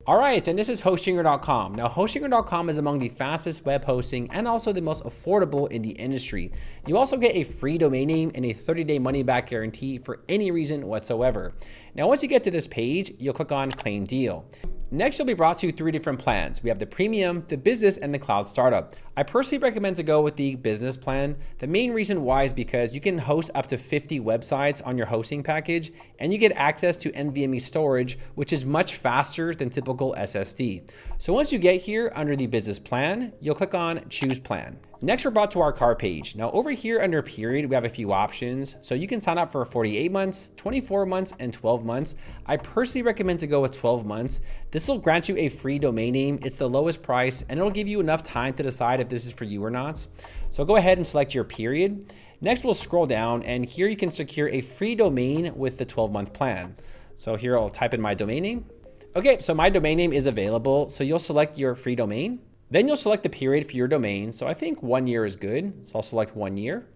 All right, and this is Hostinger.com. Now, Hostinger.com is among the fastest web hosting and also the most affordable in the industry. You also get a free domain name and a 30-day money-back guarantee for any reason whatsoever. Now, once you get to this page, you'll click on Claim Deal. Next, you'll be brought to 3 different plans. We have the Premium, the Business, and the Cloud Startup. I personally recommend to go with the Business plan. The main reason why is because you can host up to 50 websites on your hosting package, and you get access to NVMe storage, which is much faster than typical SSD. So once you get here under the Business plan, you'll click on Choose Plan. Next, we're brought to our cart page. Now over here under period, we have a few options. So you can sign up for 48 months, 24 months, and 12 months. I personally recommend to go with 12 months. This will grant you a free domain name. It's the lowest price, and it'll give you enough time to decide if this is for you or not. So go ahead and select your period. Next, we'll scroll down, and here you can secure a free domain with the 12-month plan. So here I'll type in my domain name. Okay, so my domain name is available. So you'll select your free domain. Then you'll select the period for your domain. So I think 1 year is good. So I'll select 1 year.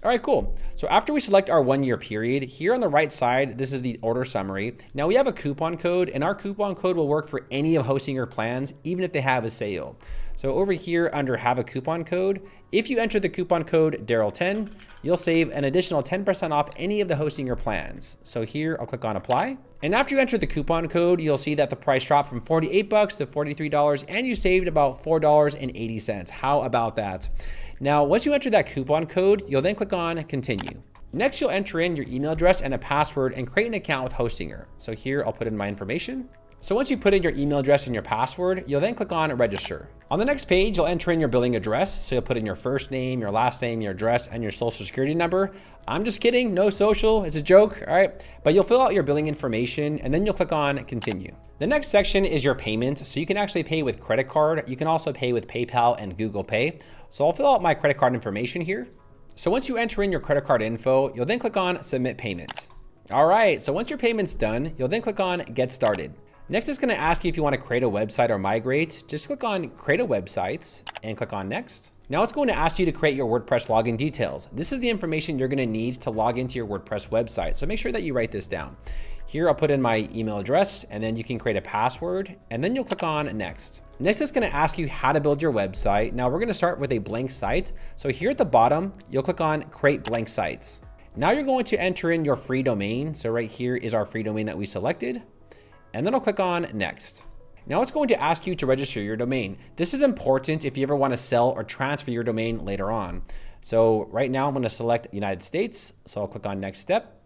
All right, cool. So after we select our 1 year period, here on the right side, this is the order summary. Now we have a coupon code, and our coupon code will work for any of Hostinger plans, even if they have a sale. So over here under have a coupon code, if you enter the coupon code Daryl10, you'll save an additional 10% off any of the Hostinger plans. So here I'll click on apply. And after you enter the coupon code, you'll see that the price dropped from 48 bucks to $43, and you saved about $4.80. How about that? Now, once you enter that coupon code, you'll then click on continue. Next, you'll enter in your email address and a password and create an account with Hostinger. So here I'll put in my information. So once you put in your email address and your password, you'll then click on register. On the next page, you'll enter in your billing address. So you'll put in your first name, your last name, your address, and your social security number. I'm just kidding, no social, it's a joke, all right? But you'll fill out your billing information, and then you'll click on continue. The next section is your payment. So you can actually pay with credit card. You can also pay with PayPal and Google Pay. So I'll fill out my credit card information here. So once you enter in your credit card info, you'll then click on submit payment. All right, so once your payment's done, you'll then click on get started. Next, it's gonna ask you if you wanna create a website or migrate. Just click on create a website and click on next. Now it's going to ask you to create your WordPress login details. This is the information you're gonna need to log into your WordPress website. So make sure that you write this down. Here, I'll put in my email address, and then you can create a password, and then you'll click on next. Next, it's gonna ask you how to build your website. Now we're gonna start with a blank site. So here at the bottom, you'll click on create blank sites. Now you're going to enter in your free domain. So right here is our free domain that we selected. And then I'll click on next. Now it's going to ask you to register your domain. This is important if you ever want to sell or transfer your domain later on. So right now I'm going to select United States. So I'll click on next step.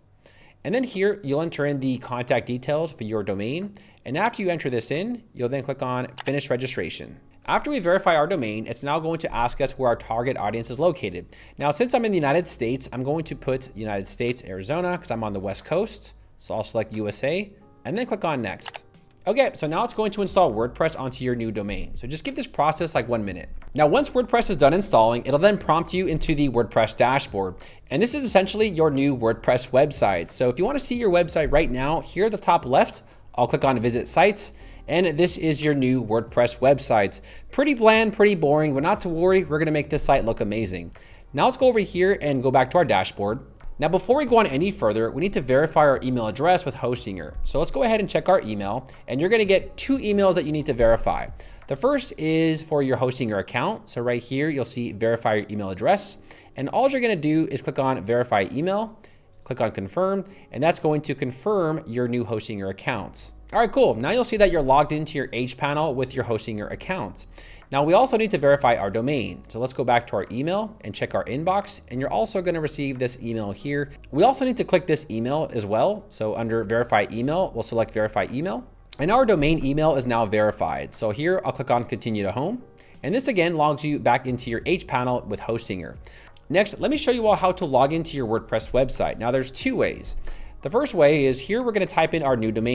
And then here you'll enter in the contact details for your domain. And after you enter this in, you'll then click on finish registration. After we verify our domain, it's now going to ask us where our target audience is located. Now, since I'm in the United States, I'm going to put United States, Arizona, because I'm on the West Coast. So I'll select USA. And then click on next. Okay, so now it's going to install WordPress onto your new domain. So just give this process like 1 minute. Now, once WordPress is done installing, it'll then prompt you into the WordPress dashboard. And this is essentially your new WordPress website. So if you want to see your website right now, here at the top left, I'll click on visit sites. And this is your new WordPress website. Pretty bland, pretty boring, but not to worry, we're gonna make this site look amazing. Now let's go over here and go back to our dashboard. Now, before we go on any further, we need to verify our email address with Hostinger. So let's go ahead and check our email, and you're gonna get 2 emails that you need to verify. The first is for your Hostinger account. So right here, you'll see verify your email address. And all you're gonna do is click on verify email, click on confirm, and that's going to confirm your new Hostinger account. All right, cool. Now you'll see that you're logged into your H panel with your Hostinger account. Now we also need to verify our domain. So let's go back to our email and check our inbox. And you're also gonna receive this email here. We also need to click this email as well. So under verify email, we'll select verify email. And our domain email is now verified. So here I'll click on continue to home. And this again logs you back into your H panel with Hostinger. Next, let me show you all how to log into your WordPress website. Now there's 2 ways. The first way is here we're gonna type in our new domain